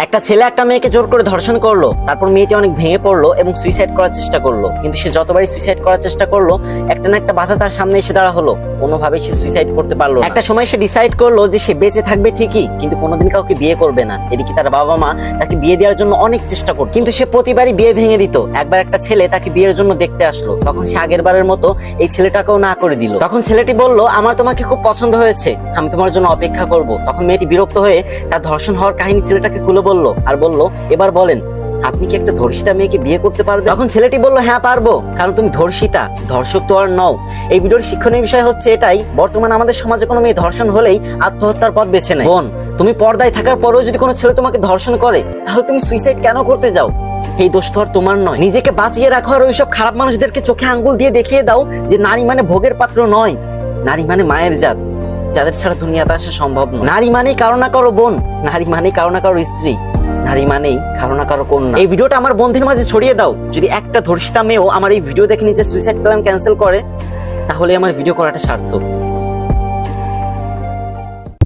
একটা ছেলে একটা মেয়েকে জোর করে ধর্ষণ করলো, তারপর মেয়েটি অনেক ভেঙে পড়লো এবং সুইসাইড করার চেষ্টা করলো। কিন্তু সে যতবারই সুইসাইড করার চেষ্টা করলো, একটা না একটা বাধা তার সামনে এসে দাঁড়া হলো, কোনোভাবেই সে সুইসাইড করতে পারলো না। একটা সময় সে ডিসাইড করলো যে সে বেঁচে থাকবে ঠিকই, কিন্তু কোনোদিন কাউকে বিয়ে করবে না। এদিকে তার বাবা মা তাকে বিয়ে দেওয়ার জন্য অনেক চেষ্টা করতো, কিন্তু সে প্রতিবারই বিয়ে ভেঙে দিত। একবার একটা ছেলে তাকে বিয়ের জন্য দেখতে আসলো, তখন সে আগের বারের মতো এই ছেলেটাকেও না করে দিল। তখন ছেলেটি বলল, আমার তোমাকে খুব পছন্দ হয়েছে, আমি তোমার জন্য অপেক্ষা করব। তখন মেয়েটি বিরক্ত হয়ে তার ধর্ষণ হওয়ার কাহিনী ছেলেটাকে খুলে বলল আর বলল, এবার বলেন আপনি কি একটা ধর্ষিতা মেয়েকে বিয়ে করতে পারবেন? তখন ছেলেটি বলল, হ্যাঁ পারবো, কারণ তুমি ধর্ষিতা, ধর্ষক তো আর নও। এই ভিডিওর শিক্ষণীয় বিষয় হচ্ছে এটাই, বর্তমানে আমাদের সমাজে কোনো মেয়ে ধর্ষণ হলেই আত্মহত্যার পথ বেছে নেয়। বোন, তুমি পর্দায় থাকার পরেও যদি কোনো ছেলে তোমাকে ধর্ষণ করে, তাহলে তুমি সুইসাইড কেন করতে যাও? এই দোষ তো আর তোমার নয়। নিজেকে বাঁচিয়ে রাখো আর ওইসব খারাপ মানুষদেরকে চোখে আঙ্গুল দিয়ে দেখিয়ে দাও যে নারী মানে ভোগের পাত্র নয়, নারী মানে মায়ের জাত, যাদের ছাড়া দুনিয়াতে আসা সম্ভব নয়। নারী মানেই কারো না কারো বোন, নারী মানেই কারো না কারো স্ত্রী, নারী মানেই কারো না কারো কন্যা। এই ভিডিওটা আমার বন্ধুদের মাঝে ছড়িয়ে দাও। যদি একটা ধর্ষিতা মেয়েও আমার এই ভিডিও দেখে নিজে সুইসাইড প্ল্যান ক্যান্সেল করে, তাহলে আমার ভিডিও করাটা সার্থক।